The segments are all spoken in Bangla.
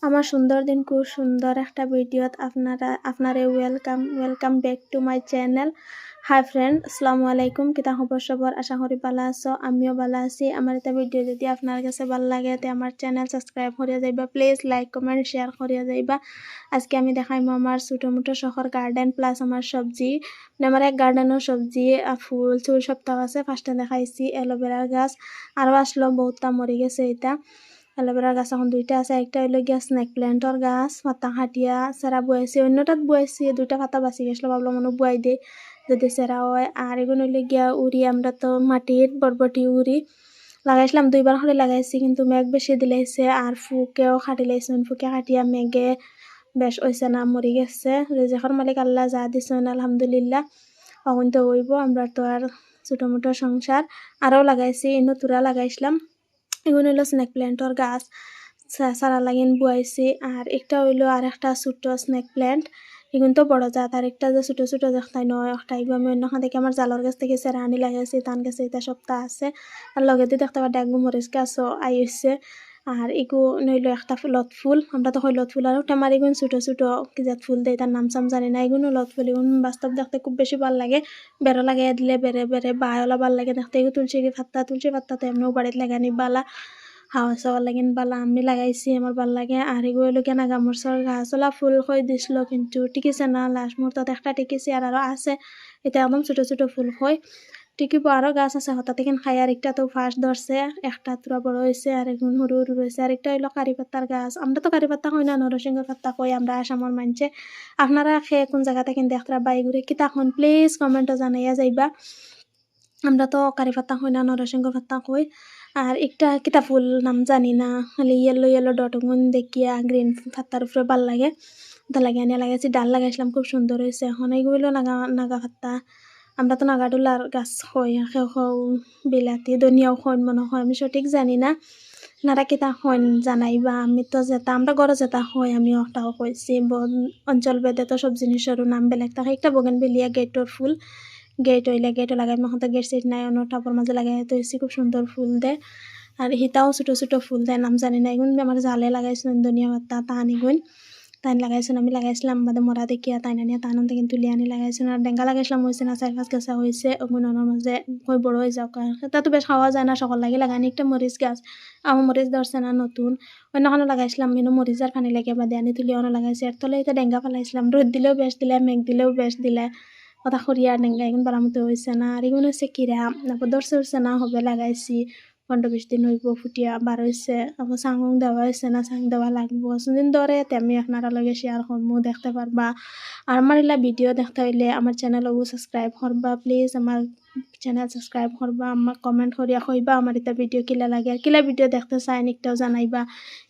আমার সুন্দর দিন খুব সুন্দর একটা ভিডিওত আপনারে welcome back to my channel. Hi friend, আসসালামু আলাইকুম। কিতা খবর সবর? আশা করি ভালো আছো, আমিও ভালো আছি। আমার এটা ভিডিও যদি আপনার কাছে ভালো লাগে তে আমার চ্যানেল সাবস্ক্রাইব করিয়া যাইবা, প্লিজ লাইক কমেন্ট শেয়ার করিয়া যাইবা। আজকে আমি দেখাইমু আমার ছোটো মোটো শখর গার্ডেন প্লাস আমার সবজি, আমার এক গার্ডেনের সবজি ফুল চুল সপ্তাহ আছে। ফার্স্টে দেখাইছি অ্যালোভেরার গাছ, আরও আসলো বহুতটা মরে গেছে। এটা অ্যালোভেরার গাছ এখন দুইটা আছে, একটা হইলো গিয়া স্নেক প্ল্যান্টর গাছ, পাতা হাটিয়া সেরা বয়েছি, অন্যটাত বয়েছি দুইটা পাতা বাঁচি গেছিলো, ভাবলাম মনে বুয়াই দিই যদি সেরা হয়। আর এগুলো হইলে গিয়া উড়ি, আমরা তো মাটির বরবটি উড়ি লাগাইছিলাম, দুইবার করে লাগাইছি কিন্তু মেঘ বেশি দিলাইছে আর ফুকেও খাটি লাইছেন, ফুকে খাটিয়া মেঘে বেশ হইছে না, মরি গেছে। রেজেকর মালিক আল্লাহ যা দিছেন আলহামদুলিল্লাহ, এখন তো হইব। আমরা তো আর ছোটো মোটো সংসার। আরও লাগাইছি, তুরা লাগাইছিলাম। এগুলো হইলো স্নেক প্ল্যান্টর গাছ, সারা লাগিন বুয়াইছি। আর একটা হইলো আর একটা ছোট্ট স্নেক প্ল্যান্ট, এগুলো তো বড় জাত। আর একটা যে ছোটো ছোটো দেখাই নয়, একটা এগুলো আমি অন্যখান থেকে আমার জালর গাছ থেকে সেরা আনি লাগাইছি, ধান গাছে এটা সপ্তাহ আছে। আর লগে দিয়ে দেখতে পারে একগু মরিচ গাছও আই হচ্ছে। আর এগু নইলো একটা লত ফুল, আমরা তো লত ফুল। আর টেমার এগুন ছোটো ছোটো কি জাত ফুল দেয়, তার নাম সাম জানি না। এগুলো লত ফুল, এগুন বাস্তব দেখতে খুব বেশি ভালো লাগে। বেড়া লাগাই দিলে বেড়ে বেড়ে বায়লা ভাল লাগে দেখতে। এগুলো তুলসী পাত্তা তো এমনিও বাড়িতে লাগানি বালা, হাওয়া চাওয়া লাগিন বালা। আমি লাগাইছি, আমার ভাল লাগে। আর এগুলো হইলো কেনা গামরছর গাছ, ওলা ফুল হয়ে দিছিল কিন্তু টিকিছে না। লাস্ট মুহূর্তত একটা টিকিছে, আর আরও আছে। এটা একদম ছোটো ছোটো ফুল হয়, টিকিব। আরও গাছ আছে হঠাৎ এখানে খাই। আর একটা তো ফার্স্ট ধরছে, একটা তোরা বড় হয়েছে, আর এখন সরু সরু রয়েছে। আর একটা হইলো কারি পাত্তার গাছ, আমরা তো কারি পাত্তা কই না, নরসিংহ পাত্তা কই আমরা আসামর মানছে। আপনারা খেয়ে কোন জায়গা থেকে দেখরা বাই ঘুরে কিতাখন প্লিজ কমেন্টও জানাইয়া যাইবা। আমরা তো কারি পাত্তা কই না, নরসিংহ পাত্তা কই। আর একটা কিতা ফুল নাম জানি না, খালি ইয়েলো ইয়েলো ডটগুন দেখিয়া গ্রিন পাত্তার উপরে ভাল লাগে, ওটা লাগিয়ে নিয়ে লাগাইছি। ডাল লাগাইছিলাম, খুব সুন্দর হয়েছে। এখন এইগুলো নাগা পাত্তা, আমরা তো নাগাডুলার গাছ হয়, কেউ বিলাতি ধনিয়াও হয় মনে হয়, আমি সঠিক জানি না। নারা কিতা হয় জানাইবা। আমি তো যেটা আমরা ঘরে যেটা হয় আমি ওটাও কইছি। অঞ্চল ভেদে তো সব জিনিসেরও নাম বেলেগ থাকে। একটা বগেনভেলিয়া গেটর ফুল, গেট হইলে গেটও লাগাই, মহতো গেট সেট নাই, অন্য টাপর মাঝে লাগাই তো খুব সুন্দর ফুল দেয়। আর হিতাও ছোটো ছোটো ফুল দেয়, নাম জানি না। এগুন আমার জালে লাগাইছিলেন ধনিয়া পাত্তা, তান এগুন তাই লাগাইছেন, আমি লাগাইছিলাম বাদে মরা দেখিয়া তাই নানিয়া তান থেকে তুলে আনি লাগাইছেন। আর ডেঙ্গা লাগাইছিলাম, হয়েছে না 4-5 গাছা হয়েছে। ওগুলোর মাঝে হয়ে বড় হয়ে যাও, তা তো বেশ খাওয়া যায় না, সকল লাগে লাগানি। একটা মরিচ গাছ, আমার মরিচ ধরছে না নতুন, অন্যখানে লাগাইছিলাম কিন্তু মরিচার পানি লাগে বাদে আনি তুলি অন্য লাগাইছে। আর তলে এটা ডেঙ্গা ফেলাইছিলাম, রোদ দিলেও বেশ দিলে, মেঘ দিলেও বেশ দিলে, কথা খরিয়া ডেঙ্গা এখন বারামতো হয়েছে না। আর এগুলো হচ্ছে কিরা তারপর ধরছে না, হবে লাগাইছি 15-20 দিন হইব, ফুটিয়া বার হয়েছে। তারপর সাং দেওয়া হয়েছে না, সাং দেওয়া লাগবো দিন ধরে। আমি আপনারা লগে শেয়ার করবো, দেখতে পারবা। আর আমার এলা ভিডিও দেখতে হইলে আমার চ্যানেলও সাবস্ক্রাইব করবা, প্লিজ আমার চ্যানেল সাবস্ক্রাইব করবা। আমার কমেন্ট করিয়া কইবা আমার এটা ভিডিও কিলা লাগে, আর কিলা ভিডিও দেখতে চাই একটাও জানাইবা।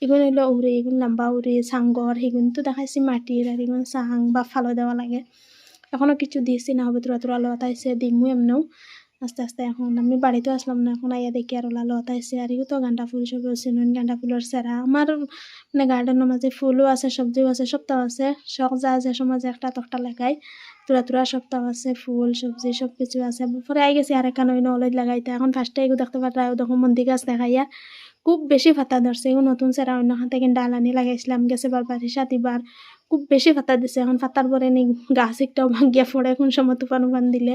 এগুলো হইলো উড়ি, এগুলো লম্বা উড়ি সাংগর, সেগুলো তো দেখাইছি মাটির। আর এগুলো সাং বা ফালো দেওয়া লাগে, এখনও কিছু দিয়েছি না, হবে তোরা তোরা লতাইছে দিমু এমনও আস্তে আস্তে। এখন আমি বাড়িতে আসলাম না, এখন আইয়া দেখি আর ওলা লতাইছে। আর এগুলো তো গাঁদা ফুল সব চিনুন, গাঁদা ফুলের সেরা। আমার মানে গার্ডেনের মাঝে ফুলও আছে, সবজিও আছে, সপ্তাহ আছে। শখ যা যে সমাজে একটা তখটা লাগাই, তোরা তোরা সপ্তাহ আছে, ফুল সবজি সব কিছু আছে। পরে আই গেছি আর এখানে অলদ লাগাইতে। এখন ফার্স্টে এগুলো দেখতে পারা দেখো মন্দি গাছ দেখাইয়া খুব বেশি পাতা ধরছে। এগুলো নতুন সেরা অন্যখান থেকে ডাল আনি লাগাইছিলাম, গেছে বারবার সাতিবার খুব বেশি পাতা দিছে। এখন পাতার পরে নি গাছ একটাও ভাঙ্গিয়া পড়ে, কোন সময় তুফান দিলে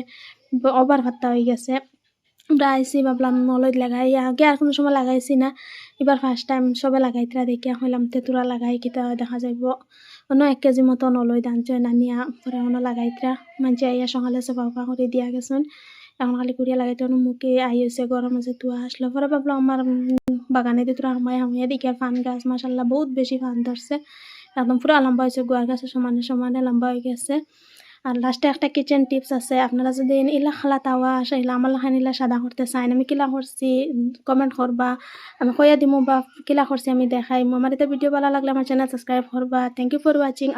ওভার পাতা হয়ে গেছে। আমরা আইসি ভাবলাম নলদ লাগাই, আগে আর কোনো সময় লাগাইছি না, এবার ফার্স্ট টাইম সবে লাগাইতরা দেখিয়া হইলাম তেতুরা লাগাই কিতা দেখা যাইব। অন্য 1 কেজি মতো নলদ আনছে নানিয়া, পরে অন্য লাগাইতরা মানছে আইয়া সকালে সফা করে দিয়া গেছেন। এখন খালি কুড়িয়া লাগাইতে মুখে আইসে গরম মাঝে তুয়া আসলো। পরে ভাবলাম আমার বাগানে তেতুরা হামাইয়া দেখি ফান গাছ মাসাল্লাহ বহুত বেশি ফান ধরছে, একদম পুরো লম্বা হয়েছে, গোয়ার গাছের সমানে সমানে লম্বা হয়ে গেছে। আর লাস্টে একটা কিচেন টিপস আছে, আপনারা যদি ইলা খালা তাওয়া আসলে আমার লাখান ইলা সাদা করতে চাই, আমি কিলা করছি কমেন্ট করবা, আমি কইয়া দিমু বা কিলা করছি আমি দেখাইমু। আমার এটা ভিডিও ভালো লাগলে আমার চ্যানেল সাবস্ক্রাইব করবা। Thank you for watching.